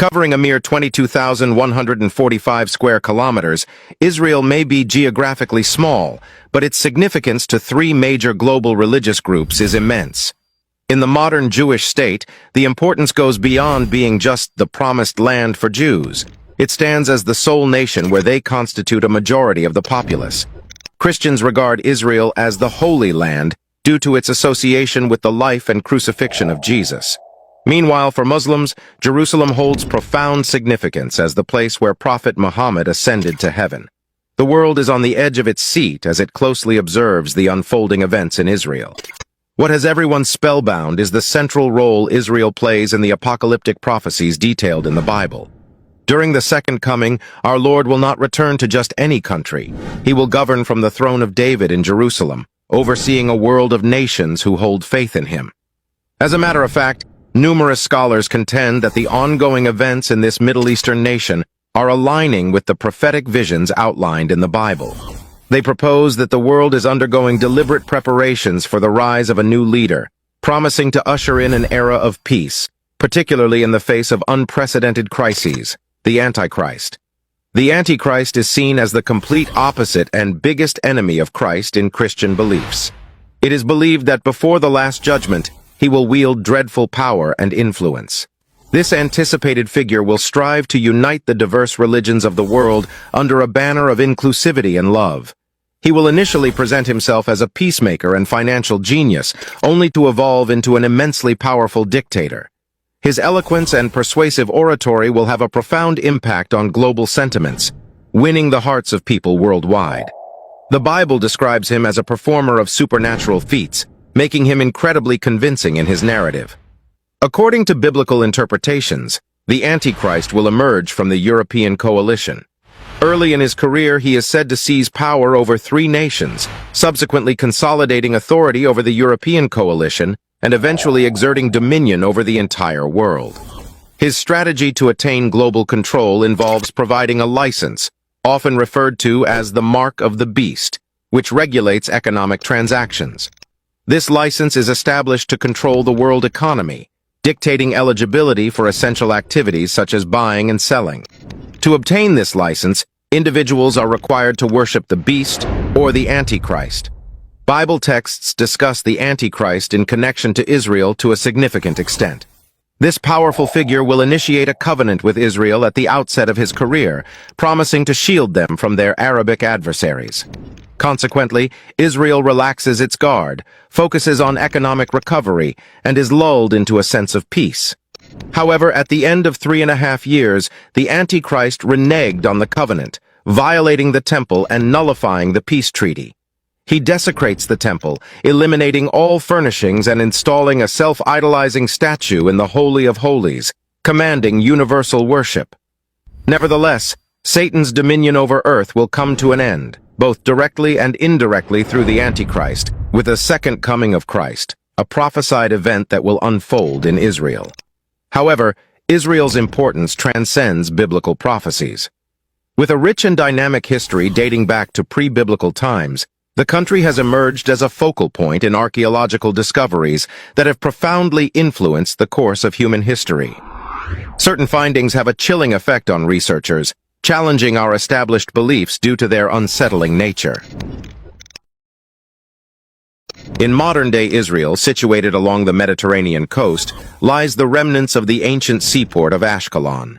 Covering a mere 22,145 square kilometers, Israel may be geographically small, but its significance to three major global religious groups is immense. In the modern Jewish state, the importance goes beyond being just the promised land for Jews. It stands as the sole nation where they constitute a majority of the populace. Christians regard Israel as the Holy Land due to its association with the life and crucifixion of Jesus. Meanwhile, for Muslims, Jerusalem holds profound significance as the place where Prophet Muhammad ascended to heaven. The world is on the edge of its seat as it closely observes the unfolding events in Israel. What has everyone spellbound is the central role Israel plays in the apocalyptic prophecies detailed in the Bible. During the Second Coming, our Lord will not return to just any country. He will govern from the throne of David in Jerusalem, overseeing a world of nations who hold faith in him. As a matter of fact, numerous scholars contend that the ongoing events in this Middle Eastern nation are aligning with the prophetic visions outlined in the Bible. They propose that the world is undergoing deliberate preparations for the rise of a new leader, promising to usher in an era of peace, particularly in the face of unprecedented crises, the Antichrist. The Antichrist is seen as the complete opposite and biggest enemy of Christ in Christian beliefs. It is believed that before the Last Judgment, he will wield dreadful power and influence. This anticipated figure will strive to unite the diverse religions of the world under a banner of inclusivity and love. He will initially present himself as a peacemaker and financial genius, only to evolve into an immensely powerful dictator. His eloquence and persuasive oratory will have a profound impact on global sentiments, winning the hearts of people worldwide. The Bible describes him as a performer of supernatural feats, making him incredibly convincing in his narrative. According to biblical interpretations, the Antichrist will emerge from the European coalition. Early in his career, he is said to seize power over three nations, subsequently consolidating authority over the European coalition and eventually exerting dominion over the entire world. His strategy to attain global control involves providing a license, often referred to as the Mark of the Beast, which regulates economic transactions. This license is established to control the world economy, dictating eligibility for essential activities such as buying and selling. To obtain this license, individuals are required to worship the beast or the Antichrist. Bible texts discuss the Antichrist in connection to Israel to a significant extent. This powerful figure will initiate a covenant with Israel at the outset of his career, promising to shield them from their Arabic adversaries. Consequently, Israel relaxes its guard, focuses on economic recovery, and is lulled into a sense of peace. However, at the end of 3.5 years, the Antichrist reneged on the covenant, violating the temple and nullifying the peace treaty. He desecrates the temple, eliminating all furnishings and installing a self-idolizing statue in the Holy of Holies, commanding universal worship. Nevertheless, Satan's dominion over earth will come to an end, both directly and indirectly through the Antichrist, with a second coming of Christ, a prophesied event that will unfold in Israel. However, Israel's importance transcends biblical prophecies. With a rich and dynamic history dating back to pre-biblical times, the country has emerged as a focal point in archaeological discoveries that have profoundly influenced the course of human history. Certain findings have a chilling effect on researchers, challenging our established beliefs due to their unsettling nature. In modern-day Israel, situated along the Mediterranean coast, lies the remnants of the ancient seaport of Ashkelon.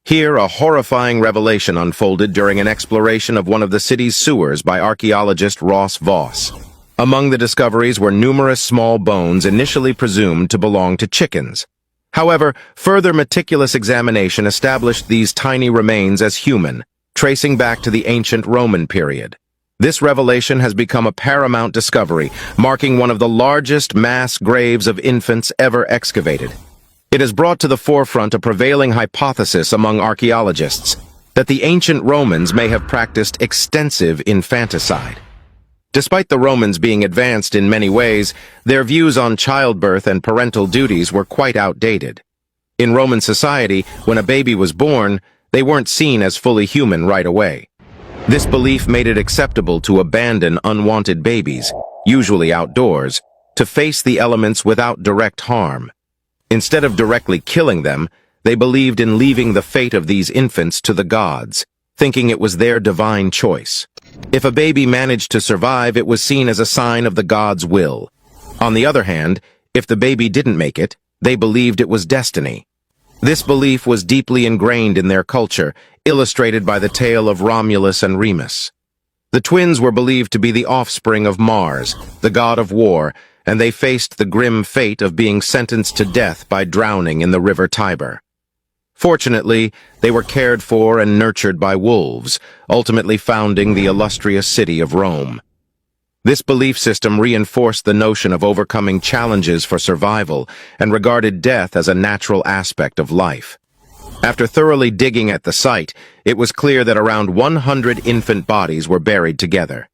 Here, a horrifying revelation unfolded during an exploration of one of the city's sewers by archaeologist Ross Voss. Among the discoveries were numerous small bones initially presumed to belong to chickens. However, further meticulous examination established these tiny remains as human, tracing back to the ancient Roman period. This revelation has become a paramount discovery, marking one of the largest mass graves of infants ever excavated. It has brought to the forefront a prevailing hypothesis among archaeologists that the ancient Romans may have practiced extensive infanticide. Despite the Romans being advanced in many ways, their views on childbirth and parental duties were quite outdated. In Roman society, when a baby was born, they weren't seen as fully human right away. This belief made it acceptable to abandon unwanted babies, usually outdoors, to face the elements without direct harm. Instead of directly killing them, They believed in leaving the fate of these infants to the gods, thinking it was their divine choice. If a baby managed to survive, it was seen as a sign of the gods' will. On the other hand, if the baby didn't make it, they believed it was destiny. This belief was deeply ingrained in their culture, illustrated by the tale of Romulus and Remus. The twins were believed to be the offspring of Mars, the god of war, and they faced the grim fate of being sentenced to death by drowning in the river Tiber. Fortunately, they were cared for and nurtured by wolves, ultimately founding the illustrious city of Rome. This belief system reinforced the notion of overcoming challenges for survival and regarded death as a natural aspect of life. After thoroughly digging at the site, it was clear that around 100 infant bodies were buried together.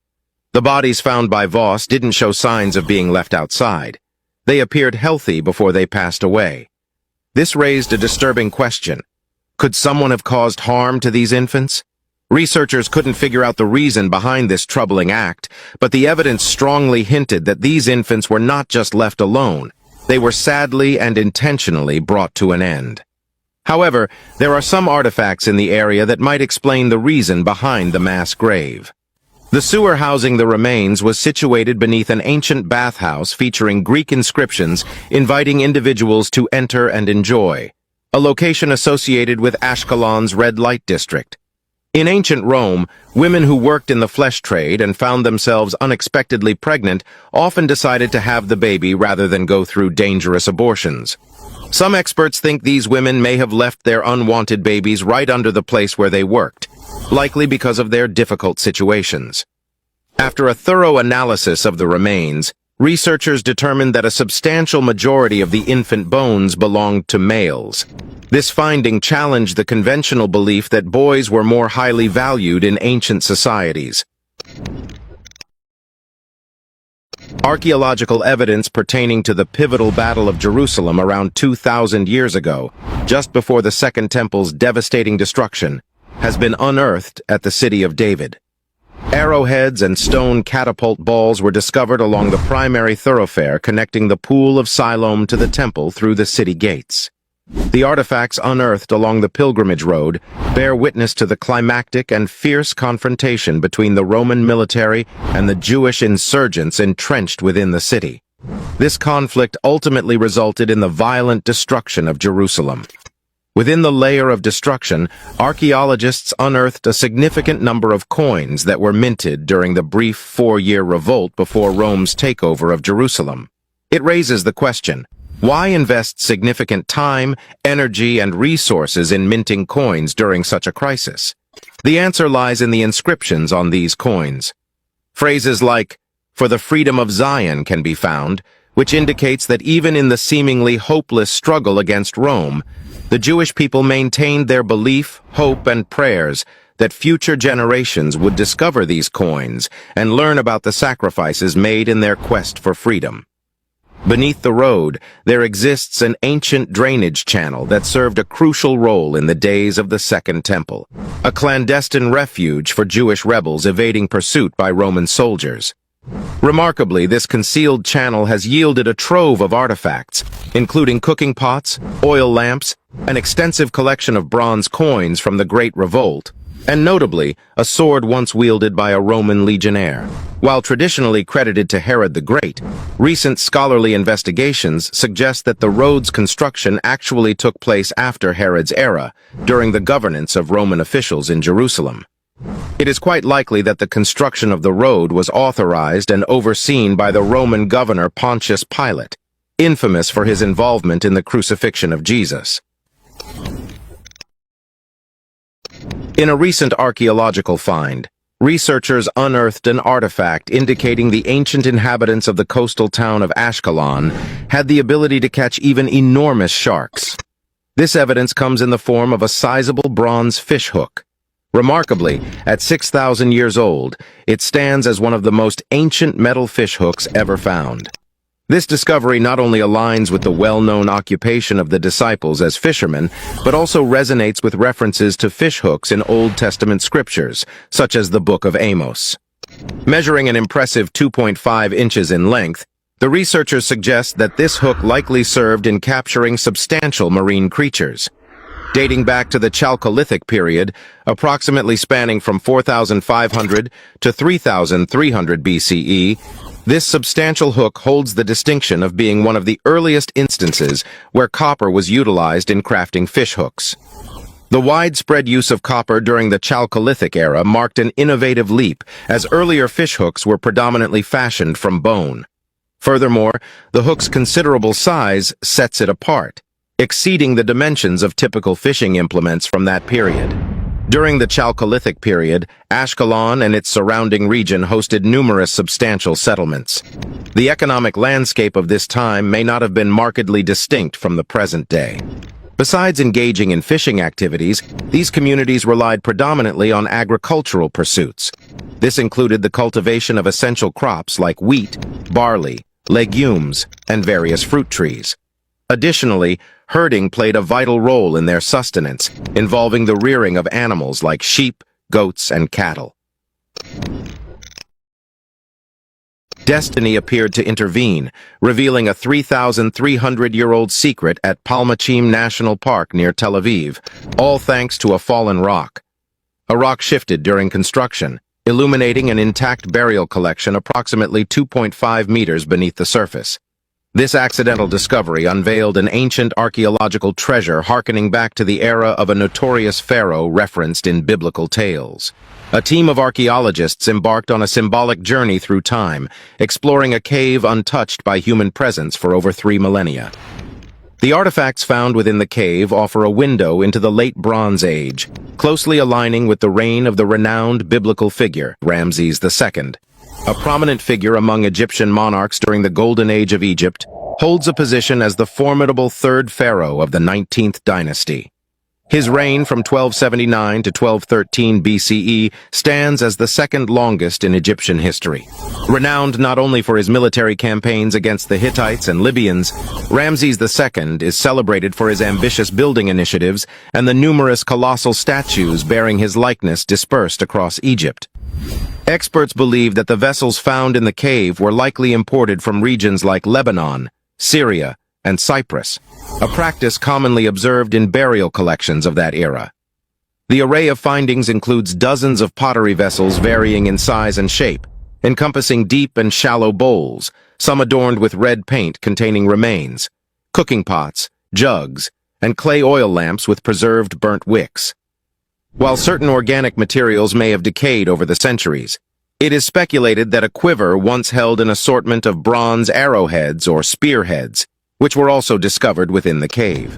The bodies found by Voss didn't show signs of being left outside. They appeared healthy before they passed away. This raised a disturbing question. Could someone have caused harm to these infants? Researchers couldn't figure out the reason behind this troubling act, but the evidence strongly hinted that these infants were not just left alone. They were sadly and intentionally brought to an end. However, there are some artifacts in the area that might explain the reason behind the mass grave. The sewer housing the remains was situated beneath an ancient bathhouse featuring Greek inscriptions inviting individuals to enter and enjoy, a location associated with Ashkelon's red light district. In ancient Rome, women who worked in the flesh trade and found themselves unexpectedly pregnant often decided to have the baby rather than go through dangerous abortions. Some experts think these women may have left their unwanted babies right under the place where they worked, likely because of their difficult situations. After a thorough analysis of the remains, researchers determined that a substantial majority of the infant bones belonged to males. This finding challenged the conventional belief that boys were more highly valued in ancient societies. Archaeological evidence pertaining to the pivotal Battle of Jerusalem around 2,000 years ago, just before the Second Temple's devastating destruction, has been unearthed at the city of David. Arrowheads and stone catapult balls were discovered along the primary thoroughfare connecting the Pool of Siloam to the temple through the city gates. The artifacts unearthed along the pilgrimage road bear witness to the climactic and fierce confrontation between the Roman military and the Jewish insurgents entrenched within the city. This conflict ultimately resulted in the violent destruction of Jerusalem. Within the layer of destruction, archaeologists unearthed a significant number of coins that were minted during the brief 4-year revolt before Rome's takeover of Jerusalem. It raises the question, why invest significant time, energy, and resources in minting coins during such a crisis? The answer lies in the inscriptions on these coins. Phrases like, "For the freedom of Zion" can be found, which indicates that even in the seemingly hopeless struggle against Rome, the Jewish people maintained their belief, hope, and prayers that future generations would discover these coins and learn about the sacrifices made in their quest for freedom. Beneath the road, there exists an ancient drainage channel that served a crucial role in the days of the Second Temple, a clandestine refuge for Jewish rebels evading pursuit by Roman soldiers. Remarkably, this concealed channel has yielded a trove of artifacts, including cooking pots, oil lamps, an extensive collection of bronze coins from the Great Revolt, and notably, a sword once wielded by a Roman legionnaire. While traditionally credited to Herod the Great, recent scholarly investigations suggest that the road's construction actually took place after Herod's era, during the governance of Roman officials in Jerusalem. It is quite likely that the construction of the road was authorized and overseen by the Roman governor Pontius Pilate, infamous for his involvement in the crucifixion of Jesus. In a recent archaeological find, researchers unearthed an artifact indicating the ancient inhabitants of the coastal town of Ashkelon had the ability to catch even enormous sharks. This evidence comes in the form of a sizable bronze fish hook. Remarkably, at 6,000 years old, it stands as one of the most ancient metal fish hooks ever found. This discovery not only aligns with the well-known occupation of the disciples as fishermen, but also resonates with references to fish hooks in Old Testament scriptures, such as the Book of Amos. Measuring an impressive 2.5 inches in length, the researchers suggest that this hook likely served in capturing substantial marine creatures. dating back to the Chalcolithic period, approximately spanning from 4,500 to 3,300 BCE. This substantial hook holds the distinction of being one of the earliest instances where copper was utilized in crafting fish hooks. The widespread use of copper during the Chalcolithic era marked an innovative leap, as earlier fish hooks were predominantly fashioned from bone. Furthermore, the hook's considerable size sets it apart, exceeding the dimensions of typical fishing implements from that period. During the Chalcolithic period, Ashkelon and its surrounding region hosted numerous substantial settlements. The economic landscape of this time may not have been markedly distinct from the present day. Besides engaging in fishing activities, these communities relied predominantly on agricultural pursuits. This included the cultivation of essential crops like wheat, barley, legumes, and various fruit trees. Additionally, herding played a vital role in their sustenance, involving the rearing of animals like sheep, goats, and cattle. Destiny appeared to intervene, revealing a 3,300-year-old secret at Palmachim National Park near Tel Aviv, all thanks to a fallen rock. A rock shifted during construction, illuminating an intact burial collection approximately 2.5 meters beneath the surface. This accidental discovery unveiled an ancient archaeological treasure harkening back to the era of a notorious pharaoh referenced in biblical tales. A team of archaeologists embarked on a symbolic journey through time, exploring a cave untouched by human presence for over 3 millennia. The artifacts found within the cave offer a window into the late Bronze Age, closely aligning with the reign of the renowned biblical figure, Ramses II. A prominent figure among Egyptian monarchs during the Golden Age of Egypt, holds a position as the formidable third pharaoh of the 19th dynasty. His reign from 1279 to 1213 BCE stands as the second longest in Egyptian history. Renowned not only for his military campaigns against the Hittites and Libyans, Ramses II is celebrated for his ambitious building initiatives and the numerous colossal statues bearing his likeness dispersed across Egypt. Experts believe that the vessels found in the cave were likely imported from regions like Lebanon, Syria, and Cyprus, a practice commonly observed in burial collections of that era. The array of findings includes dozens of pottery vessels varying in size and shape, encompassing deep and shallow bowls, some adorned with red paint containing remains, cooking pots, jugs, and clay oil lamps with preserved burnt wicks. While certain organic materials may have decayed over the centuries, it is speculated that a quiver once held an assortment of bronze arrowheads or spearheads, which were also discovered within the cave.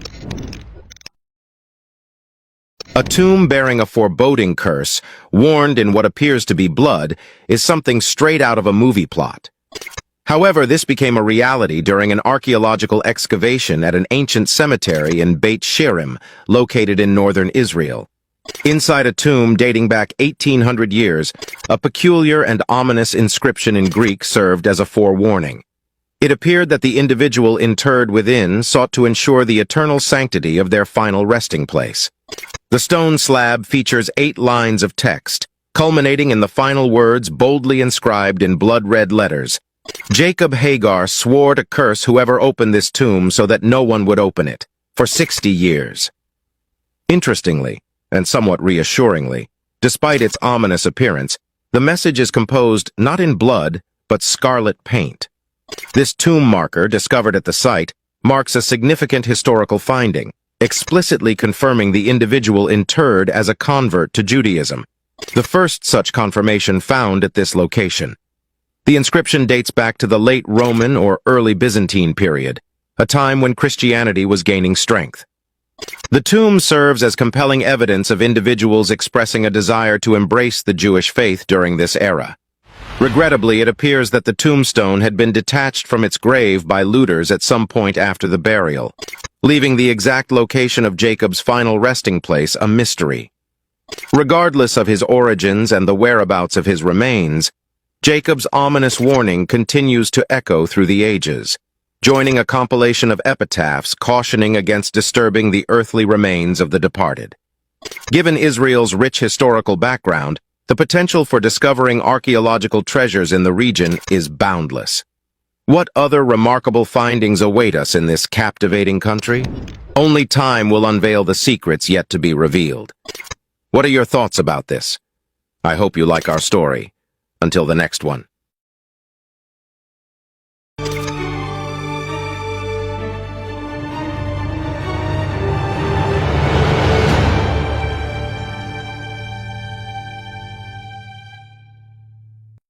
A tomb bearing a foreboding curse, warned in what appears to be blood, is something straight out of a movie plot. However, this became a reality during an archaeological excavation at an ancient cemetery in Beit Shirim, located in northern Israel. Inside a tomb dating back 1,800 years, a peculiar and ominous inscription in Greek served as a forewarning. It appeared that the individual interred within sought to ensure the eternal sanctity of their final resting place. The stone slab features 8 lines of text, culminating in the final words boldly inscribed in blood-red letters. Jacob Hagar swore to curse whoever opened this tomb so that no one would open it, for 60 years. Interestingly, and somewhat reassuringly, despite its ominous appearance, the message is composed not in blood, but scarlet paint. This tomb marker, discovered at the site, marks a significant historical finding, explicitly confirming the individual interred as a convert to Judaism, the first such confirmation found at this location. The inscription dates back to the late Roman or early Byzantine period, a time when Christianity was gaining strength. The tomb serves as compelling evidence of individuals expressing a desire to embrace the Jewish faith during this era. Regrettably, it appears that the tombstone had been detached from its grave by looters at some point after the burial, leaving the exact location of Jacob's final resting place a mystery. Regardless of his origins and the whereabouts of his remains, Jacob's ominous warning continues to echo through the ages, joining a compilation of epitaphs cautioning against disturbing the earthly remains of the departed. Given Israel's rich historical background, the potential for discovering archaeological treasures in the region is boundless. What other remarkable findings await us in this captivating country? Only time will unveil the secrets yet to be revealed. What are your thoughts about this? I hope you like our story. Until the next one.